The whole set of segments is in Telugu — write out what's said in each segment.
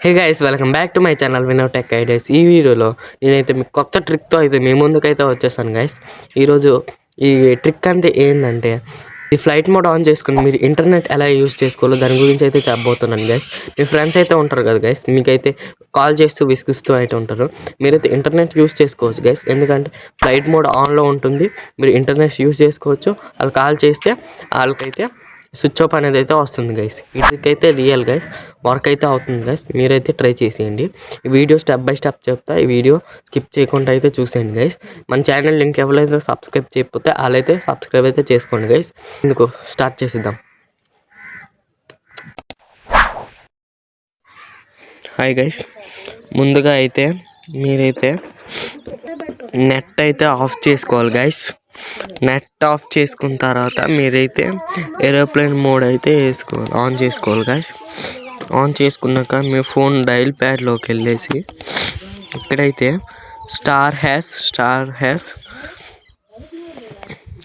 Hey guys, welcome back to my channel Vinov tech ideas. ఈ వీడియోలో నేనైతే మీకు కొత్త ట్రిక్తో అయితే మీ ముందుకైతే వచ్చేసాను గైస్. ఈరోజు ఈ ట్రిక్ అంతే ఏంటంటే, ఈ ఫ్లైట్ మోడ్ ఆన్ చేసుకుని మీరు ఇంటర్నెట్ ఎలా యూస్ చేసుకోవాలో దాని గురించి అయితే చెప్పబోతున్నాను గైస్. మీ ఫ్రెండ్స్ అయితే ఉంటారు కదా గైస్, మీకైతే కాల్ చేస్తూ విసిగిస్తూ అయితే ఉంటారు. మీరైతే ఇంటర్నెట్ యూస్ చేసుకోవచ్చు గైస్, ఎందుకంటే ఫ్లైట్ మోడ్ ఆన్లో ఉంటుంది. మీరు ఇంటర్నెట్ యూస్ చేసుకోవచ్చు. వాళ్ళు కాల్ చేస్తే వాళ్ళకైతే స్విచ్ ఆఫ్ అనేది అయితే వస్తుంది గైస్. ఈ ట్రిక్ అయితే రియల్ గైస్, వర్క్ అయితే అవుతుంది గైస్. మీరైతే ట్రై చేసేయండి. ఈ వీడియో స్టెప్ బై స్టెప్ చెప్తా, ఈ వీడియో స్కిప్ చేయకుండా అయితే చూసేయండి గైస్. మన ఛానల్ లింక్ ఎవరైతే సబ్స్క్రైబ్ చేయకపోతే వాళ్ళైతే సబ్స్క్రైబ్ అయితే చేసుకోండి గైస్. ఇందుకు స్టార్ట్ చేసేద్దాం. హాయ్ గైస్, ముందుగా అయితే మీరైతే నెట్ అయితే ఆఫ్ చేసుకోవాలి గైస్. నెట్ ఆఫ్ చేసుకున్న తర్వాత మీరైతే ఏరోప్లేన్ మోడ్ అయితే ఆన్ చేసుకోవాలి గైస్. ఆన్ చేసుకున్నాక మీ ఫోన్ డైల్ ప్యాడ్లోకి వెళ్ళేసి ఇక్కడైతే స్టార్ హ్యాస్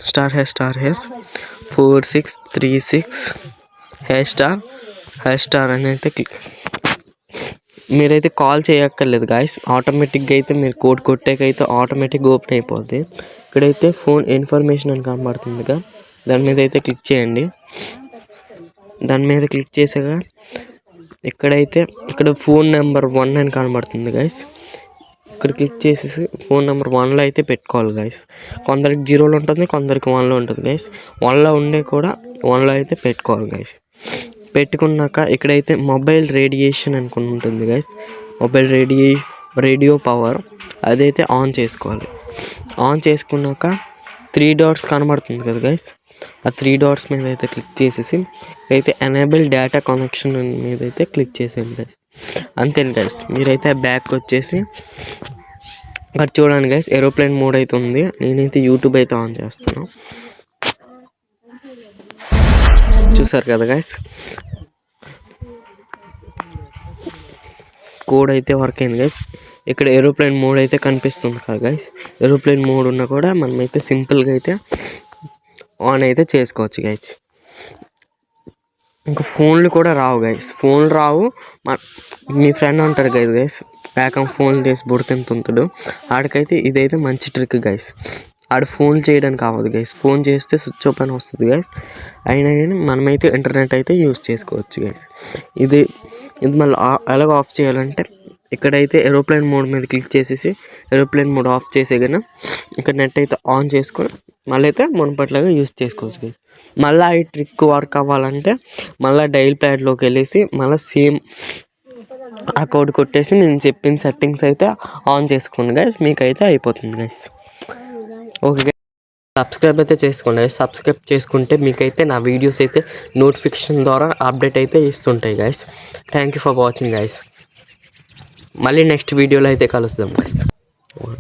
4636 ## అని అయితే మీరైతే కాల్ చేయక్కర్లేదు గాయస్. ఆటోమేటిక్గా అయితే మీరు కోడ్ కొట్టాకైతే ఆటోమేటిక్గా ఓపెన్ అయిపోద్ది. ఇక్కడైతే ఫోన్ ఇన్ఫర్మేషన్ అని కనబడుతుందిగా, దాని మీద అయితే క్లిక్ చేయండి. దాని మీద క్లిక్ చేసాక ఇక్కడ ఫోన్ నెంబర్ 1 అని కనబడుతుంది గాయస్. ఇక్కడ క్లిక్ చేసేసి ఫోన్ నెంబర్ 1లో అయితే పెట్టుకోవాలి గాయస్. కొందరికి 0లో ఉంటుంది, కొందరికి 1లో ఉంటుంది గాయస్. 1లో ఉండే కూడా 1లో అయితే పెట్టుకోవాలి గాయస్. పెట్టుకున్నాక ఇక్కడైతే మొబైల్ రేడియేషన్ అనుకుని ఉంటుంది గైస్. మొబైల్ రేడియో పవర్ అదైతే ఆన్ చేసుకోవాలి. ఆన్ చేసుకున్నాక 3 డాట్స్ కనబడుతుంది కదా గైస్, ఆ 3 డాట్స్ మీద అయితే క్లిక్ చేసేసి అయితే ఎనేబుల్ డేటా కనెక్షన్ మీద అయితే క్లిక్ చేసేయండి గైస్. అంతే గైస్. మీరైతే బ్యాక్ వచ్చేసి అక్కడ చూడండి గైస్, ఏరోప్లేన్ మోడ్ అయితే ఉంది. నేనైతే యూట్యూబ్ అయితే ఆన్ చేస్తాను. చూసారు కదా గైస్, కోడ్ అయితే వర్క్ అయింది గైస్. ఇక్కడ ఏరోప్లేన్ మోడ్ అయితే కనిపిస్తుంది కదా గైస్. ఏరోప్లేన్ మోడ్ ఉన్నా కూడా మనమైతే సింపుల్గా అయితే ఆన్ అయితే చేసుకోవచ్చు గైస్. ఇంకా ఫోన్లు కూడా రావు గైస్. ఫోన్లు రావు. మీ ఫ్రెండ్ ఉంటారు కదా గైస్, ఏకం ఫోన్లు తీసి బుడతింతుంటాడు, ఆడికైతే ఇదైతే మంచి ట్రిక్ గైస్. ఆడు ఫోన్ చేయడానికి అవ్వదు గైస్. ఫోన్ చేస్తే స్విచ్ ఆఫ్ అని వస్తుంది గైస్. అయినా కానీ మనమైతే ఇంటర్నెట్ అయితే యూస్ చేసుకోవచ్చు గైస్. ఇది మళ్ళీ ఎలాగ ఆఫ్ చేయాలంటే, ఇక్కడైతే ఏరోప్లేన్ మోడ్ మీద క్లిక్ చేసేసి ఏరోప్లేన్ మోడ్ ఆఫ్ చేసే కానీ ఇక్కడ నెట్ అయితే ఆన్ చేసుకొని మళ్ళీ అయితే మునుపట్లాగా యూస్ చేసుకోవచ్చు గైస్. మళ్ళీ ఈ ట్రిక్ వర్క్ అవ్వాలంటే మళ్ళీ డైల్ ప్యాడ్లోకి వెళ్ళేసి మళ్ళీ సేమ్ ఆ కోడ్ కొట్టేసి నేను చెప్పిన సెట్టింగ్స్ అయితే ఆన్ చేసుకోండి గైస్. మీకైతే అయిపోతుంది గైస్. ఓకే, సబ్స్క్రైబ్ అయితే చేసుకోండి. సబ్స్క్రైబ్ చేసుకుంటే మీకైతే నా వీడియోస్ అయితే నోటిఫికేషన్ ద్వారా అప్డేట్ అయితే ఇస్తుంటాయి guys. Thank you for watching guys. మళ్ళీ నెక్స్ట్ వీడియోలో అయితే కలుద్దాం గైస్. 1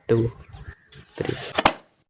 2